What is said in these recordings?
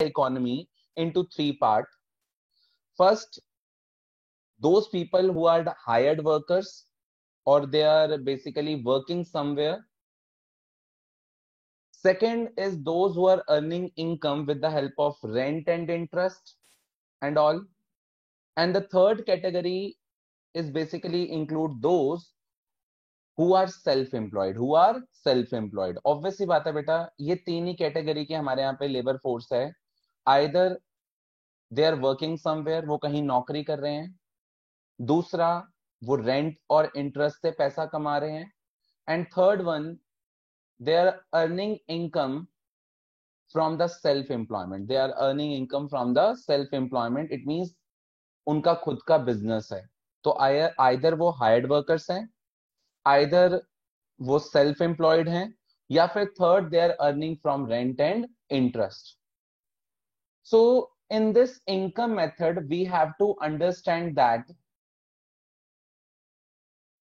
economy into three parts. First, those people who are the hired workers or they are basically working somewhere. Second is those who are earning income with the help of rent and interest and all. And the third category is basically include those who are self-employed, Obvious सी बात है बेटा, ये तीन ही category के हमारे यहाँ पे labour force है. Either they are working somewhere, वो कहीं नौकरी कर रहे हैं. दूसरा, वो रेंट और इंटरेस्ट से पैसा कमा रहे हैं. And third one, they are earning income from the self-employment. They are earning income from the self-employment. It means उनका खुद का बिजनेस है. तो either वो hired workers हैं, either वो self-employed हैं, या फिर third they are earning from rent and interest. So in this income method, we have to understand that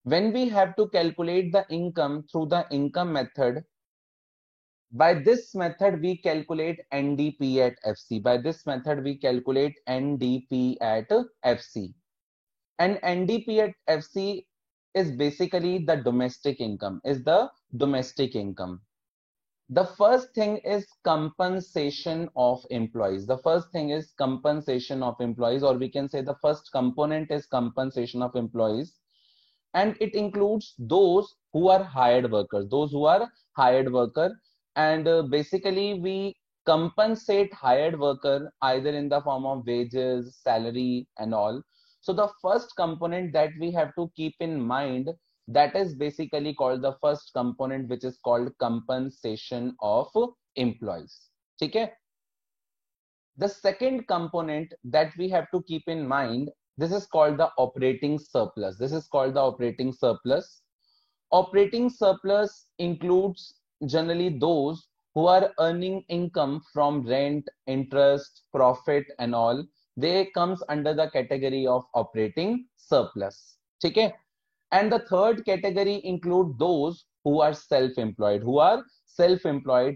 when we have to calculate the income through the income method, by this method we calculate NDP at FC. By this method we calculate NDP at FC. And NDP at FC is basically the domestic income, The first thing is compensation of employees. Or we can say the first component is compensation of employees. And it includes those who are hired workers, and basically we compensate hired worker either in the form of wages, salary and all. So the first component that we have to keep in mind, that is basically called the first component, which is called compensation of employees. Okay? The second component that we have to keep in mind, this is called the operating surplus. Operating surplus includes generally those who are earning income from rent, interest, profit and all. They comes under the category of operating surplus. Okay? And the third category include those who are self-employed,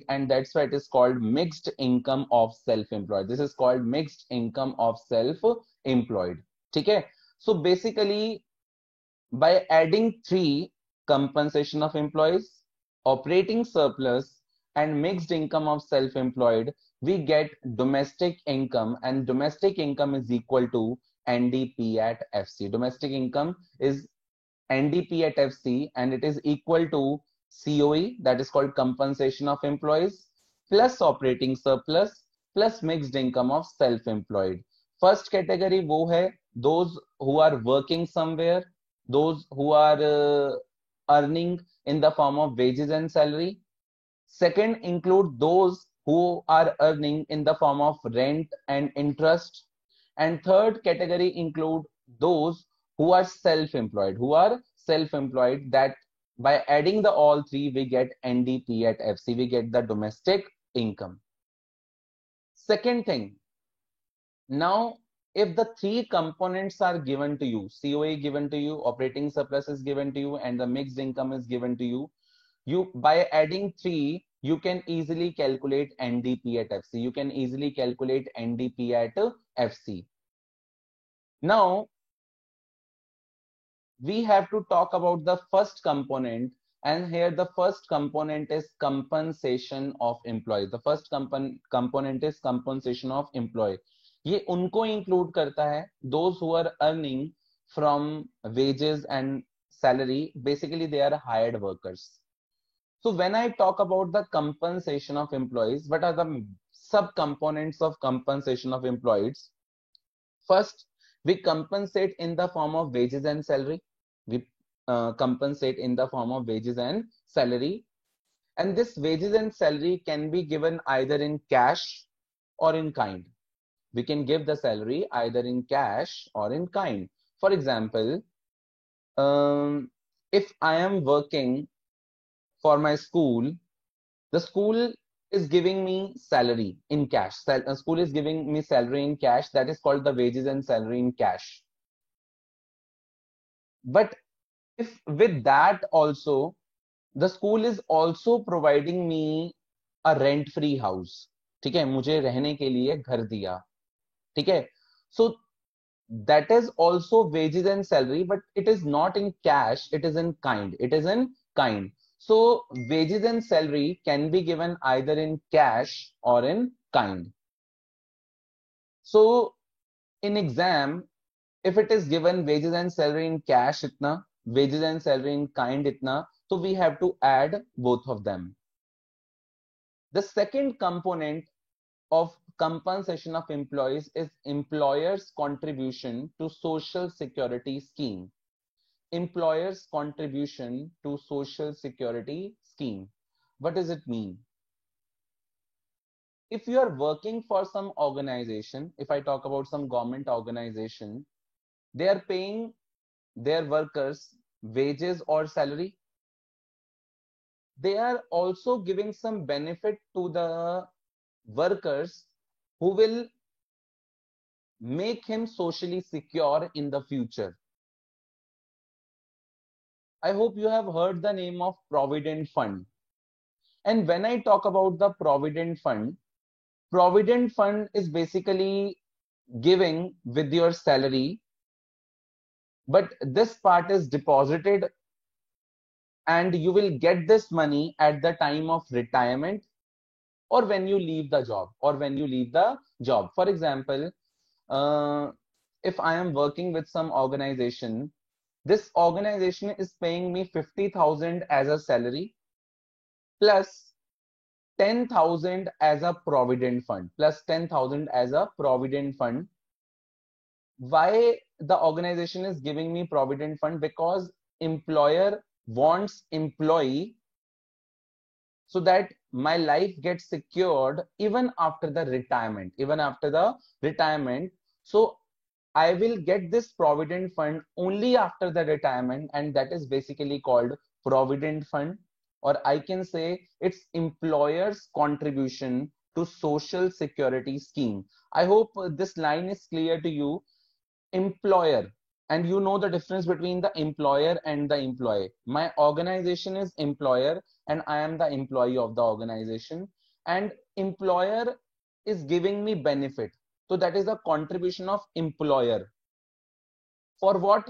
and that's why it is called mixed income of self-employed. This is called mixed income of self-employed. Okay? So basically, by adding three, compensation of employees, operating surplus and mixed income of self-employed, we get domestic income, and domestic income is equal to NDP at FC. Domestic income is NDP at FC, and it is equal to COE, that is called compensation of employees, plus operating surplus plus mixed income of self-employed. First category वो है those who are working somewhere, those who are earning in the form of wages and salary. Second include those who are earning in the form of rent and interest. And third category include those who are self-employed, that by adding the all three, we get NDP at FC, we get the domestic income. Second thing, now if the three components are given to you, COA given to you, operating surplus is given to you, and the mixed income is given to you, by adding three, you can easily calculate NDP at FC. Now, we have to talk about the first component, and here the first component is compensation of employees. The first component is compensation of employee. ये उनको include करता है those who are earning from wages and salary. Basically, they are hired workers. So when I talk about the compensation of employees, what are the sub-components of compensation of employees? First, we compensate in the form of wages and salary. And this wages and salary can be given either in cash or in kind. We can give the salary either in cash or in kind. For example, if I am working for my school, the school is giving me salary in cash. School is giving me salary in cash. That is called the wages and salary in cash. But if with that also, the school is also providing me a rent-free house. ठीक है, मुझे रहने के लिए घर दिया, ठीक है. सो that is also wages and salary, but it is not in cash, it is in kind, it is in kind. So wages and salary can be given either in cash or in kind. So in exam, if it is given wages and salary in cash itna, wages and salary in kind itna, so we have to add both of them. The second component of compensation of employees is employers' contribution to social security scheme. Employers' contribution to social security scheme. What does it mean? If you are working for some organization, if I talk about some government organization, they are paying their workers wages or salary. They are also giving some benefit to the workers who will make him socially secure in the future. I hope you have heard the name of Provident Fund. And when I talk about the Provident Fund is basically giving with your salary, but this part is deposited and you will get this money at the time of retirement or when you leave the job. For example, if I am working with some organization, this organization is paying me 50,000 as a salary plus 10,000 as a provident fund, Why the organization is giving me provident fund? Because employer wants employee so that my life gets secured even after the retirement, So I will get this provident fund only after the retirement, and that is basically called provident fund, or I can say it's employer's contribution to social security scheme. I hope this line is clear to you. Employer, and you know the difference between the employer and the employee. My organization is employer and I am the employee of the organization, and employer is giving me benefit. So that is the contribution of employer. For what?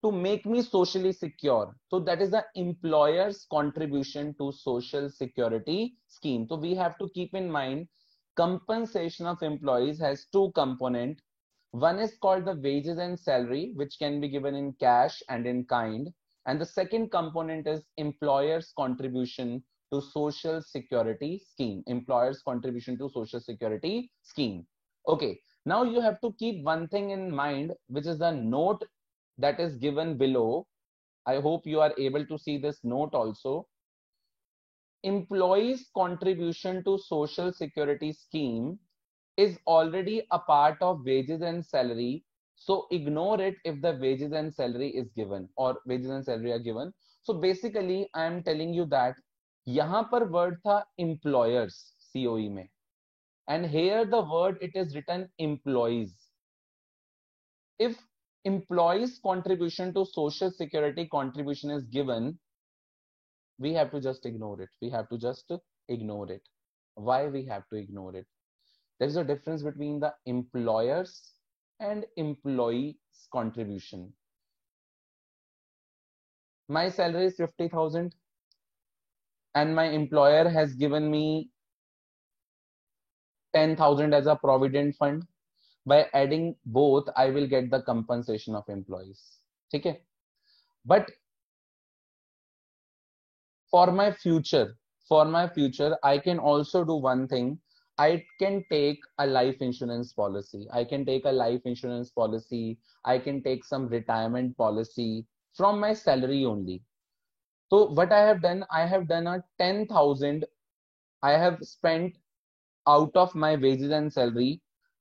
To make me socially secure. So that is the employer's contribution to social security scheme. So we have to keep in mind compensation of employees has two components. One is called the wages and salary, which can be given in cash and in kind. And the second component is employer's contribution to social security scheme. Okay, now you have to keep one thing in mind, which is the note that is given below. I hope you are able to see this note also. Employees' contribution to social security scheme is already a part of wages and salary. So ignore it if the wages and salary is given or wages and salary are given. So basically I am telling you that यहाँ पर word था employers COE में, and here the word it is written employees. If employees contribution to social security contribution is given, we have to just ignore it. Why we have to ignore it? There is a difference between the employers and employees contribution. My salary is 50,000 and my employer has given me 10,000 as a provident fund. By adding both, I will get the compensation of employees. Okay? But for my future, I can also do one thing. I can take a life insurance policy. I can take some retirement policy from my salary only. So what I have done a 10,000. I have spent out of my wages and salary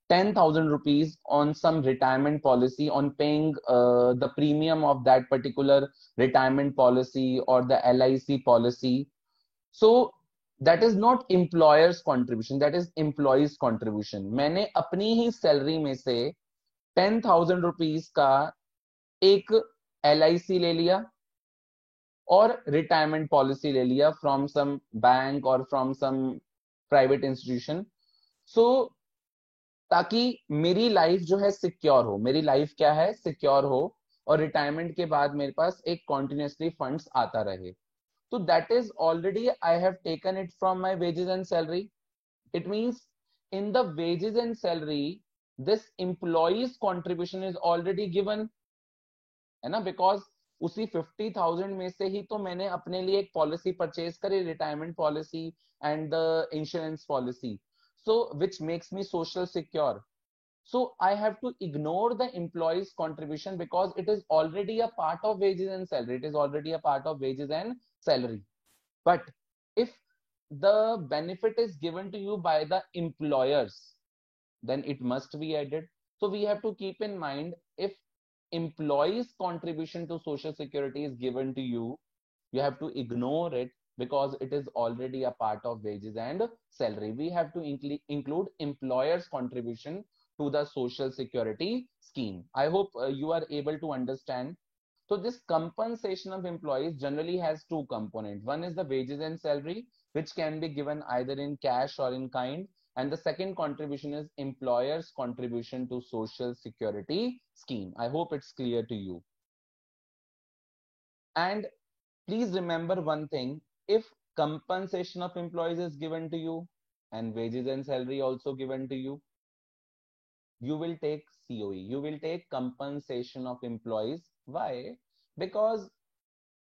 10,000 rupees on some retirement policy, on paying the premium of that particular retirement policy or the LIC policy. So that is not employer's contribution, that is employee's contribution. मैंने अपनी ही salary में से 10,000 rupees का एक LIC ले लिया और retirement policy ले लिया फ्रॉम सम बैंक और फ्रॉम सम प्राइवेट इंस्टीट्यूशन. सो ताकि मेरी लाइफ जो है सिक्योर हो, मेरी लाइफ क्या है, सिक्योर हो, और रिटायरमेंट के बाद मेरे पास एक कॉन्टिन्यूसली फंड्स आता रहे. तो that is already I have taken it from my wages and salary. It means in the wages and salary this employees contribution is already given, है ना, बिकॉज उसी 50,000 में से ही तो मैंने अपने लिए एक पॉलिसी परचेज करी, retirement policy and the insurance policy, so which makes me social secure. So I have to ignore the employee's contribution because it is already a part of wages and salary. It is already a part of wages and salary. But if the benefit is given to you by the employers, then it must be added. So we have to keep in mind, if employees contribution to social security is given to you, you have to ignore it because it is already a part of wages and salary. We have to include employers contribution to the social security scheme. I hope you are able to understand. So this compensation of employees generally has two components. One is the wages and salary, which can be given either in cash or in kind. And the second contribution is employers contribution to social security scheme. I hope it's clear to you. And please remember one thing, if compensation of employees is given to you and wages and salary also given to you will take COE, you will take compensation of employees. Why? Because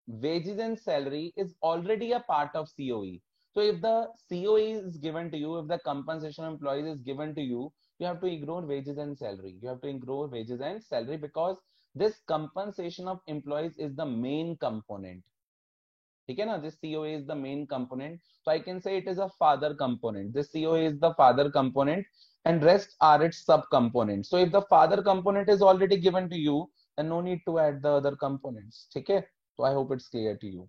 wages and salary is already a part of COE. So if the COE is given to you, if the compensation of employees is given to you, you have to ignore wages and salary. You have to ignore wages and salary because this compensation of employees is the main component. ठीक है ना, this COA is the main component. So I can say it is a father component. This COA is the father component and rest are its subcomponents. So if the father component is already given to you, then no need to add the other components. ठीक है? So I hope it's clear to you.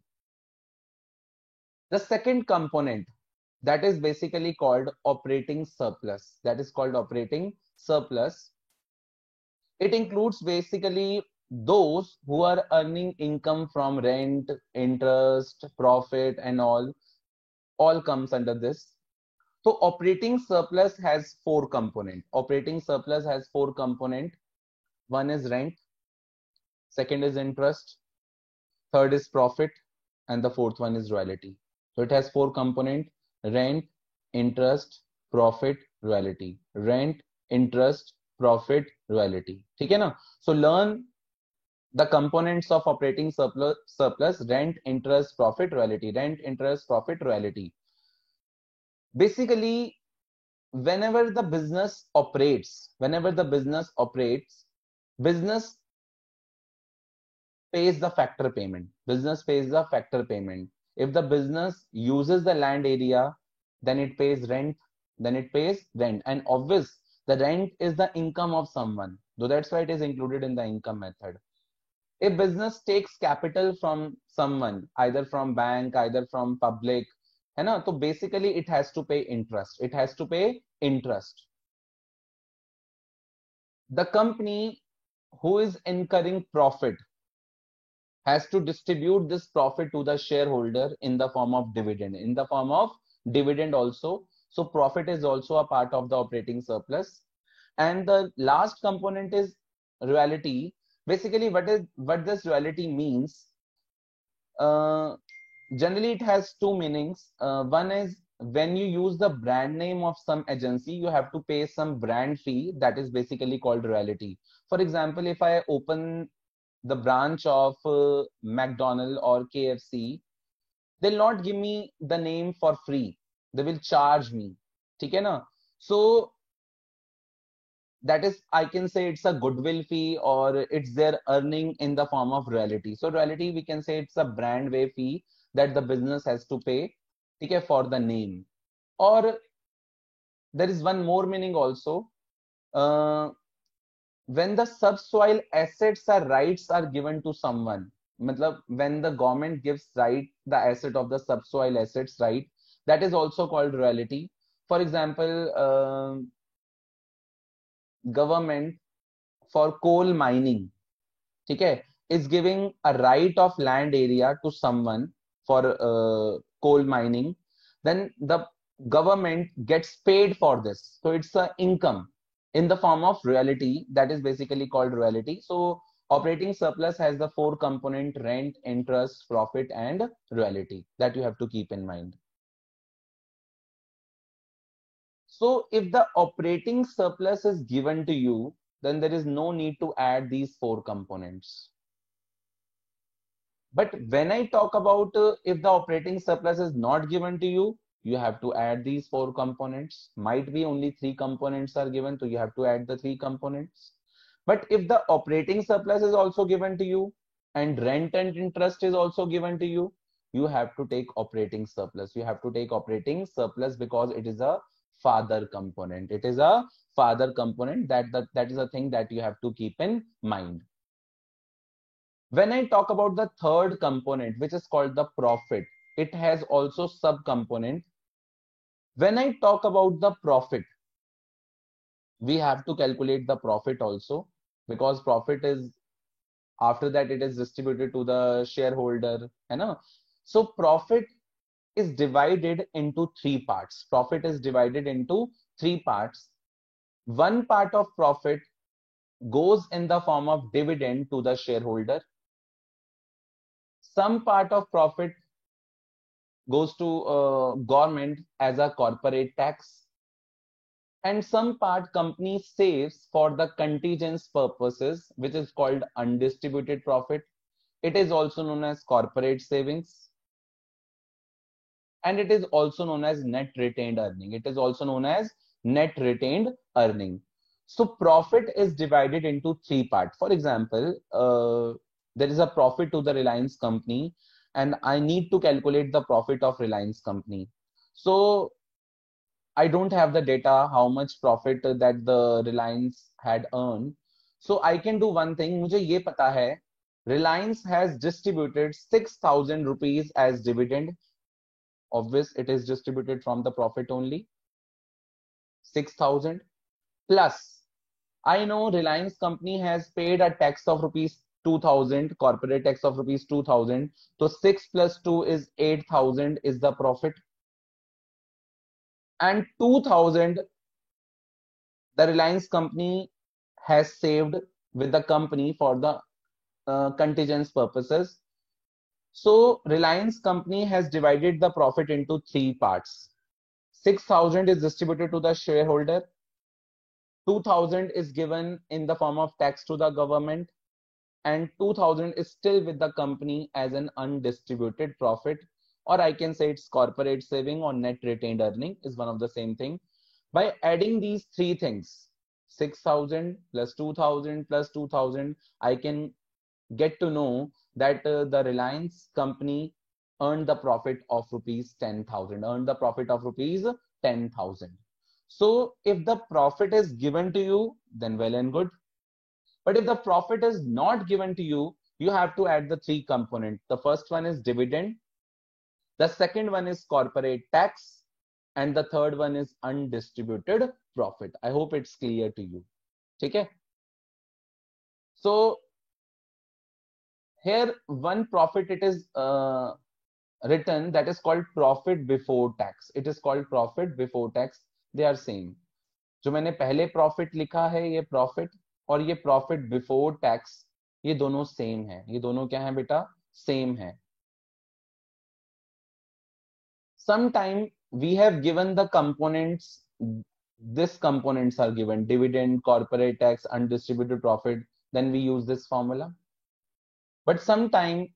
The second component, that is basically called operating surplus. That is called operating surplus. It includes basically those who are earning income from rent, interest, profit, and all comes under this. So operating surplus has four components. Operating surplus has four components. One is rent, second is interest, third is profit, and the fourth one is royalty. So it has four components: rent, interest, profit, royalty. Rent, interest, profit, royalty. ठीक है ना? So learn the components of operating surplus: rent, interest, profit, royalty. Rent, interest, profit, royalty. Basically, whenever the business operates, business pays the factor payment. Business pays the factor payment. If the business uses the land area, then it pays rent, and obvious the rent is the income of someone, so that's why it is included in the income method. If business takes capital from someone, either from bank, either from public, है ना, तो basically it has to pay interest. The company who is incurring profit has to distribute this profit to the shareholder in the form of dividend also. So profit is also a part of the operating surplus. And the last component is royalty. Basically, what this royalty means, generally it has two meanings. One is when you use the brand name of some agency, you have to pay some brand fee, that is basically called royalty. For example, if I open the branch of McDonald's or KFC, they'll not give me the name for free, they will charge me. ठीक है ना? So that is, I can say it's a goodwill fee, or it's their earning in the form of royalty. So royalty, we can say it's a brand way fee that the business has to pay, okay, for the name. Or there is one more meaning also. When the subsoil assets or rights are given to someone, matlab when the government gives right the asset of the subsoil assets, right, that is also called royalty. For example, government for coal mining, okay, is giving a right of land area to someone for coal mining, then the government gets paid for this. So it's an income in the form of royalty, that is basically called royalty. So operating surplus has the four component: rent, interest, profit, and royalty, that you have to keep in mind. So if the operating surplus is given to you, then there is no need to add these four components. But when I talk about if the operating surplus is not given to you have to add these four components. Might be only three components are given, so you have to add the three components. But if the operating surplus is also given to you and rent and interest is also given to you have to take operating surplus. You have to take operating surplus because it is a father component. It is a father component. That is a thing that you have to keep in mind. When I talk about the third component, which is called the profit, it has also sub-component. When I talk about the profit, we have to calculate the profit also, because profit is, after that it is distributed to the shareholder, you know. So profit is divided into three parts. Profit is divided into three parts. One part of profit goes in the form of dividend to the shareholder. Some part of profit goes to government as a corporate tax, and some part company saves for the contingent purposes, which is called undistributed profit. It is also known as corporate savings, and it is also known as net retained earning. It is also known as net retained earning. So profit is divided into three parts. For example, there is a profit to the Reliance company, and I need to calculate the profit of Reliance company. So I don't have the data how much profit that the Reliance had earned. So I can do one thing. मुझे ये पता है Reliance has distributed 6,000 rupees as dividend. Obvious, it is distributed from the profit only. 6,000 plus. I know Reliance company has paid a tax of rupees 2,000, corporate tax of rupees 2,000. So 6 plus 2 is 8,000 is the profit. And 2,000 the Reliance company has saved with the company for the contingent purposes. So Reliance company has divided the profit into three parts. 6,000 is distributed to the shareholder. 2,000 is given in the form of tax to the government, and 2,000 is still with the company as an undistributed profit, or I can say it's corporate saving or net retained earning is one of the same thing. By adding these three things, 6,000 plus 2,000 plus 2,000, I can get to know that the Reliance company earned the profit of rupees 10,000, earned the profit of rupees 10,000. So if the profit is given to you, then well and good. But if the profit is not given to you, you have to add the three components. The first one is dividend. The second one is corporate tax. And the third one is undistributed profit. I hope it's clear to you. Okay? So here one profit it is written, that is called profit before tax. It is called profit before tax. They are same. जो मैंने पहले profit लिखा है, ये profit और ये profit before tax, ये दोनों सेम है. ये दोनों क्या है बेटा? सेम है. Sometime we have given the components, this components are given: dividend, corporate tax, undistributed profit. Then we use this formula. But sometime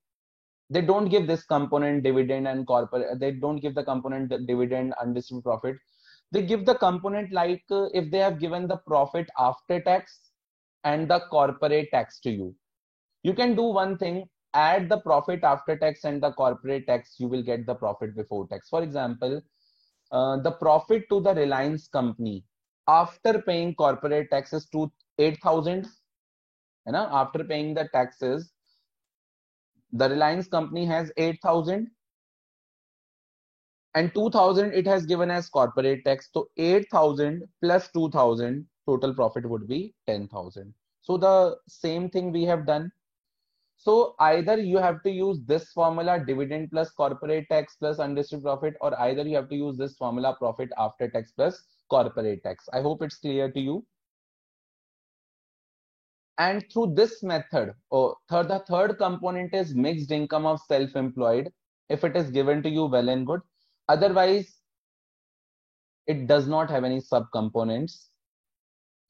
they don't give this component, dividend and corporate. They don't give the component dividend, undistributed profit. They give the component like if they have given the profit after tax and the corporate tax to you. You can do one thing, add the profit after tax and the corporate tax, you will get the profit before tax. For example, the profit to the Reliance company after paying corporate taxes to 8,000, after paying the taxes, the Reliance company has 8,000 and 2,000 it has given as corporate tax. So 8,000 plus 2,000 total profit would be 10,000. So the same thing we have done. So either you have to use this formula, dividend plus corporate tax plus undistributed profit, or either you have to use this formula, profit after tax plus corporate tax. I hope it's clear to you. And through this method, the third component is mixed income of self-employed. If it is given to you, well and good. Otherwise, it does not have any subcomponents.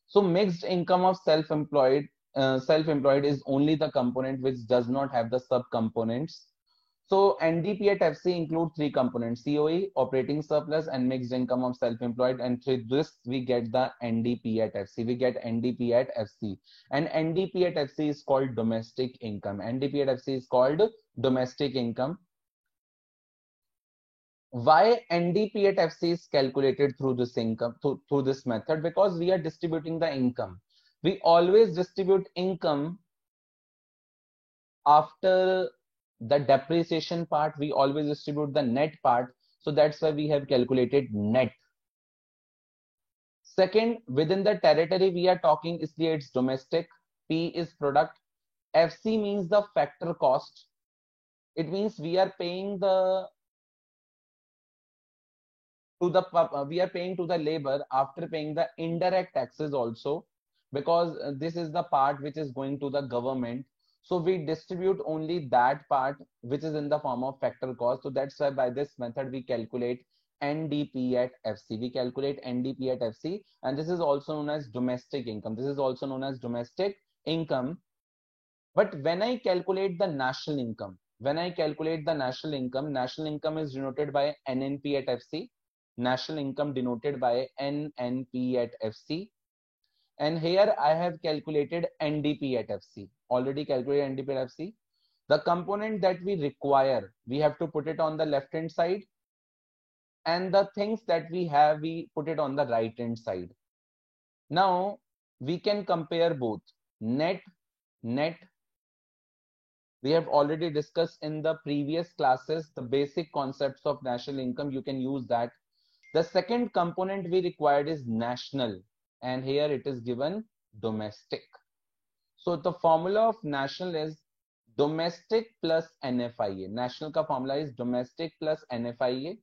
So mixed income of self-employed is only the component which does not have the subcomponents. So NDP at FC include three components: COE, operating surplus, and mixed income of self-employed. And through this, we get the NDP at FC. We get NDP at FC. And NDP at FC is called domestic income. NDP at FC is called domestic income. Why NDP at FC is calculated through this income, through this method? Because we are distributing the income. We always distribute income after the depreciation part. We always distribute the net part. So that's why we have calculated net. Second, within the territory we are talking, is it's domestic. P is product. FC means the factor cost. It means we are paying the we are paying to the labor after paying the indirect taxes also, because this is the part which is going to the government. So we distribute only that part which is in the form of factor cost. So that's why by this method we calculate NDP at FC. We calculate NDP at FC, and this is also known as domestic income. This is also known as domestic income. But when I calculate the national income, national income is denoted by NNP at FC. National income denoted by NNP at FC. And here I have calculated NDP at FC. Already calculated NDP at FC. The component that we require, we have to put it on the left hand side. And the things that we have, we put it on the right hand side. Now we can compare both. Net. We have already discussed in the previous classes the basic concepts of national income. You can use that. The second component we required is national, and here it is given domestic. So the formula of national is domestic plus NFIA. National ka formula is domestic plus NFIA.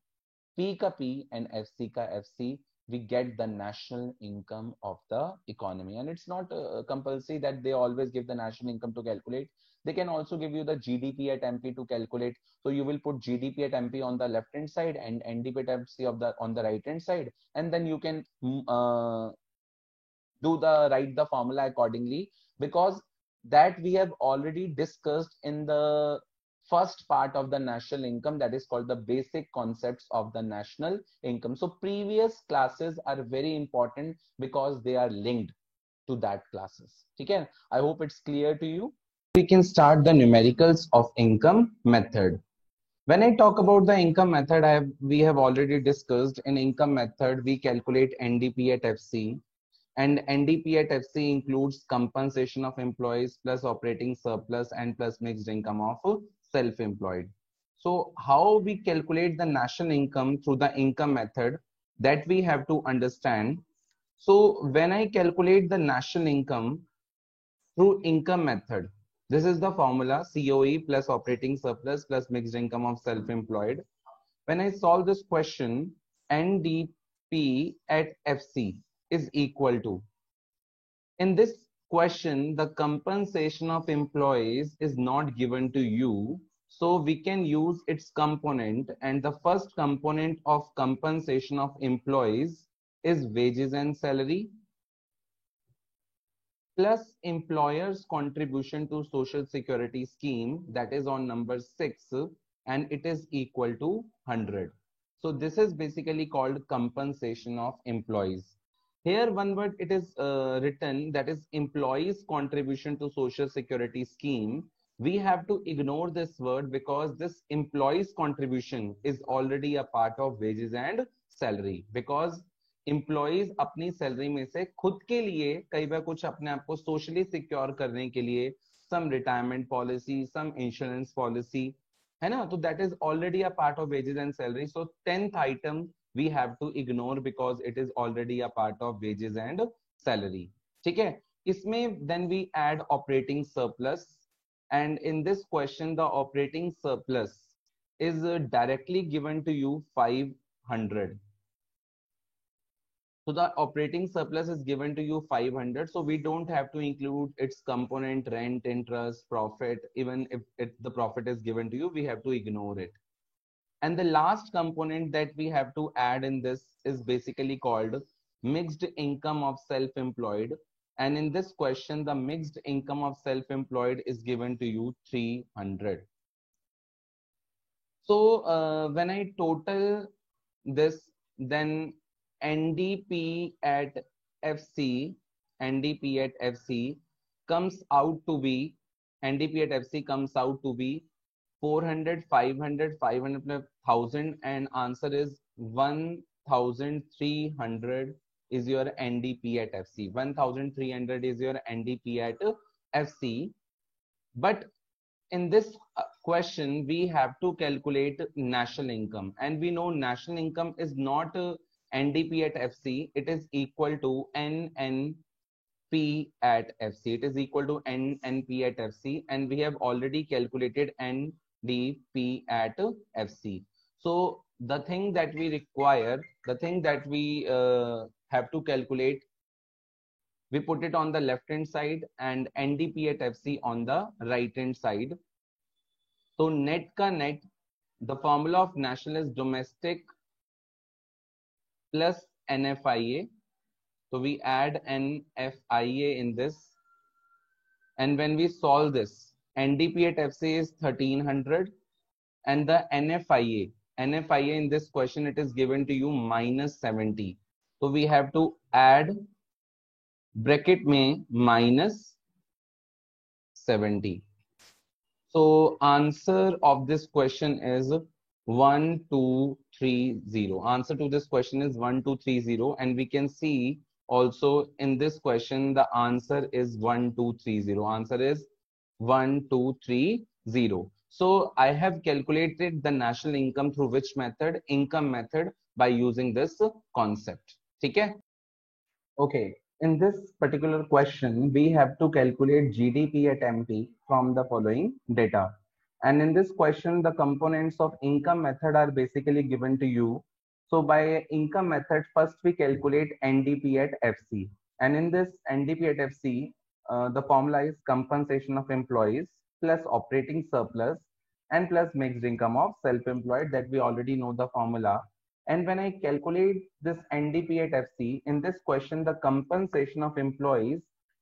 P ka P and FC ka FC. We get the national income of the economy. And it's not compulsory that they always give the national income to calculate. They can also give you the GDP at MP to calculate. So you will put GDP at MP on the left hand side and NDP at MC on the right hand side, and then you can write the formula accordingly, because that we have already discussed in the first part of the national income, that is called the basic concepts of the national income. So previous classes are very important because they are linked to that classes. Okay, I hope it's clear to you. We can start the numericals of income method. When I talk about the income method, we have already discussed in income method, we calculate NDP at FC, and NDP at FC includes compensation of employees plus operating surplus and plus mixed income of self-employed. So how we calculate the national income through the income method, that we have to understand. So when I calculate the national income through income method, this is the formula: COE plus operating surplus plus mixed income of self-employed. When I solve this question, NDP at FC is equal to, in this question, the compensation of employees is not given to you. So we can use its component, and the first component of compensation of employees is wages and salary plus employer's contribution to social security scheme, that is on number 6, and it is equal to 100. So this is basically called compensation of employees. Here one word it is written, that is employees contribution to social security scheme. We have to ignore this word because this employees contribution is already a part of wages and salary, because employees अपनी salary में से खुद के लिए कई बार कुछ अपने आप को सोशली सिक्योर करने के लिए some retirement policy, some insurance policy, है ना, तो that is already a part of wages and salary. So 10th item we have to ignore because it is already a part of wages and salary. ठीक है, इसमें then we add operating surplus. And in this question, the operating surplus is directly given to you 500. So the operating surplus is given to you 500. So we don't have to include its component, rent, interest, profit. Even if the profit is given to you, we have to ignore it. And the last component that we have to add in this is basically called mixed income of self-employed. And in this question, the mixed income of self-employed is given to you 300. So when I total this, then NDP at FC, NDP at FC comes out to be, NDP at FC comes out to be 400, 500, 500 plus 1000, and answer is 1300 is your NDP at FC. 1300 is your NDP at FC. But in this question, we have to calculate national income, and we know national income is not NDP at FC. It is equal to NNP at FC. It is equal to NNP at FC, and we have already calculated NDP at FC. So the thing that we require, the thing that we have to calculate, we put it on the left hand side and NDP at FC on the right hand side. So net ka net, the formula of national is domestic plus NFIA. So we add NFIA in this. And when we solve this, NDP at FC is 1300, and the NFIA in this question, it is given to you minus 70. So we have to add bracket mein minus 70. So answer of this question is 1230. Answer to this question is 1230, and we can see also in this question the answer is 1230. Answer is 1230. So I have calculated the national income through which method? Income method, by using this concept. Okay? Okay. In this particular question, we have to calculate GDP at MP from the following data. And in this question, the components of income method are basically given to you. So by income method, first we calculate NDP at FC. And in this NDP at FC, the formula is compensation of employees plus operating surplus and plus mixed income of self-employed, that we already know the formula. And when I calculate this NDP at FC, in this question, the compensation of employees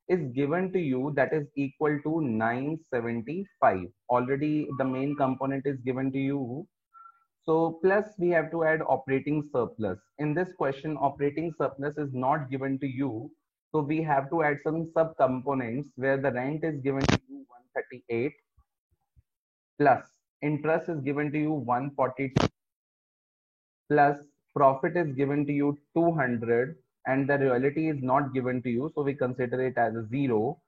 is given to you, that is equal to 975. Already the main component is given to you. So plus we have to add operating surplus. In this question, operating surplus is not given to you. So we have to add some sub components where the rent is given to you 138, plus interest is given to you 142, plus profit is given to you 200, and the royalty is not given to you, so we consider it as a 0.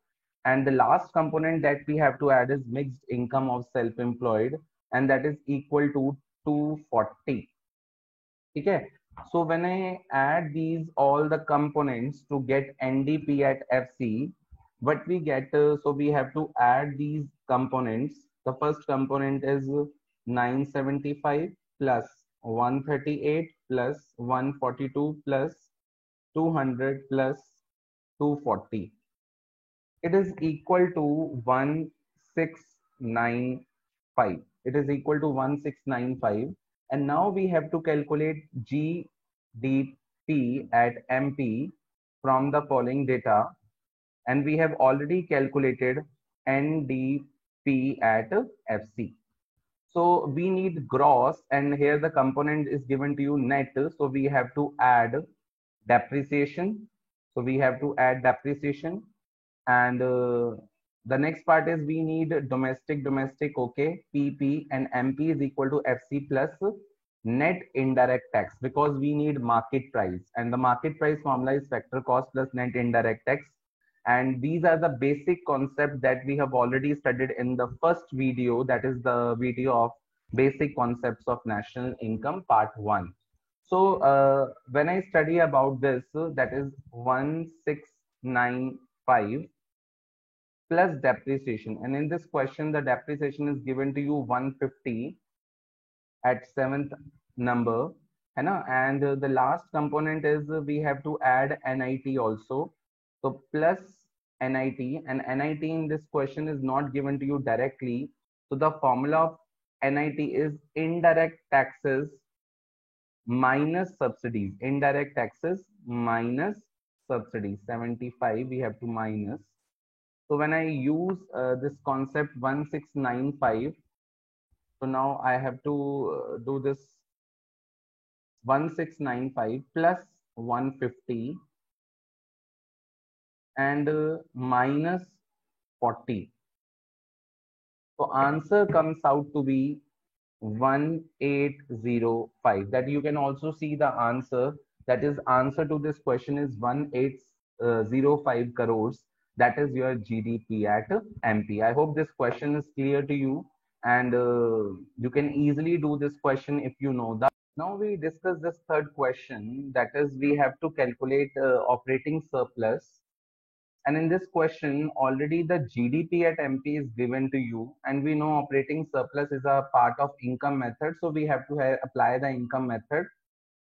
And the last component that we have to add is mixed income of self-employed, and that is equal to 240. Okay, so when I add these all the components to get NDP at FC, what we get, so we have to add these components. The first component is 975 plus 138 plus 142 plus 200 plus 240. It is equal to 1695. It is equal to 1695. And now we have to calculate GDP at MP from the following data. And we have already calculated NDP at FC. So we need gross, and here the component is given to you net. So we have to add depreciation. So we have to add depreciation. And the next part is we need domestic, okay, PP, and MP is equal to FC plus net indirect tax, because we need market price, and the market price formula is factor cost plus net indirect tax. And these are the basic concepts that we have already studied in the first video, that is the video of basic concepts of national income part 1. So when I study about this, that is 1695, plus depreciation. And in this question, the depreciation is given to you 150 at seventh number, है ना? And the last component is we have to add NIT also. So plus NIT, and NIT in this question is not given to you directly. So the formula of NIT is indirect taxes minus subsidies. Indirect taxes minus subsidies. 75 we have to minus. So when I use this concept 1695, so now I have to do this 1695 plus 150 and minus 40. So answer comes out to be 1805. That you can also see the answer. That is, answer to this question is 1805 crores. That is your GDP at MP. I hope this question is clear to you, and you can easily do this question if you know that. Now we discuss this third question. That is, we have to calculate operating surplus. And in this question, already the GDP at MP is given to you, and we know operating surplus is a part of income method, so we have to apply the income method.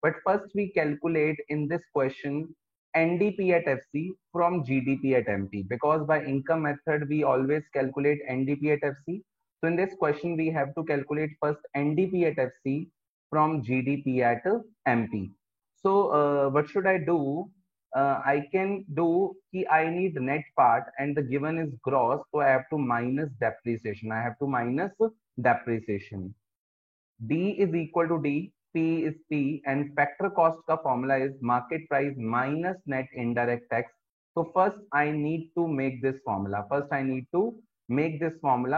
But first we calculate in this question NDP at FC from GDP at MP, because by income method we always calculate NDP at FC. So in this question we have to calculate first NDP at FC from GDP at MP. So what should I do? I can do ki I need net part and the given is gross, so I have to minus depreciation. I have to minus depreciation. D is equal to D, P is P, and factor cost ka formula is market price minus net indirect tax. So first I need to make this formula.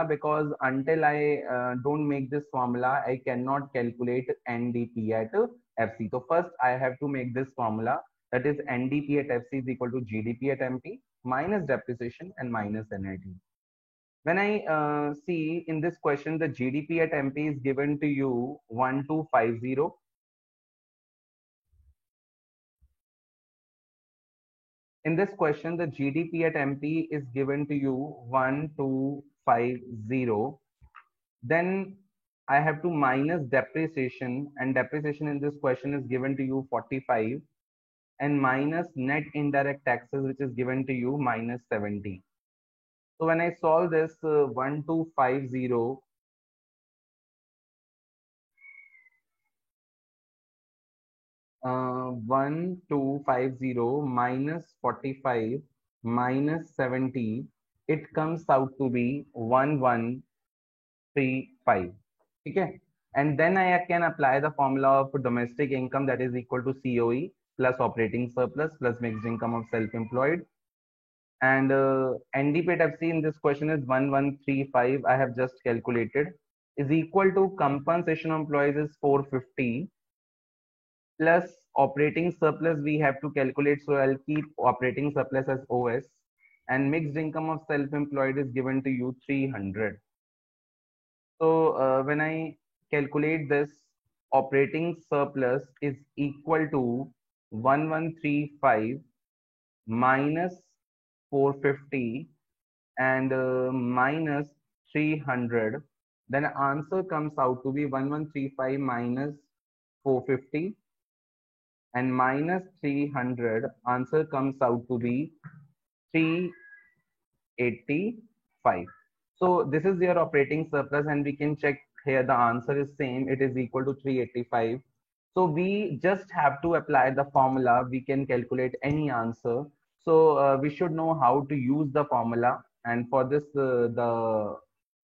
Because until I don't make this formula, I cannot calculate NDP at FC. So first I have to make this formula. That is NDP at FC is equal to GDP at MP minus depreciation and minus NIT. When I see in this question, the GDP at MP is given to you 1250. In this question, the GDP at MP is given to you 1250. Then I have to minus depreciation, and depreciation in this question is given to you 45, and minus net indirect taxes, which is given to you minus 70. So when I solve this 1250 minus 45 minus 70, it comes out to be 1135. Okay, and then I can apply the formula of domestic income, that is equal to COE plus operating surplus plus mixed income of self-employed. And NDP at FC in this question is 1135. I have just calculated, is equal to compensation of employees is 450 plus operating surplus we have to calculate. So I'll keep operating surplus as OS, and mixed income of self-employed is given to you 300. So when I calculate this, operating surplus is equal to 1135 minus 450 and minus 300. Then answer comes out to be 1135 minus 450 and minus 300. Answer comes out to be 385. So this is your operating surplus, and we can check here the answer is same. It is equal to 385. So we just have to apply the formula. We can calculate any answer. So we should know how to use the formula. And for this, the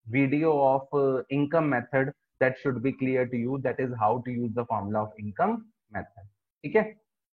video of income method, that should be clear to you. That is how to use the formula of income method. Okay.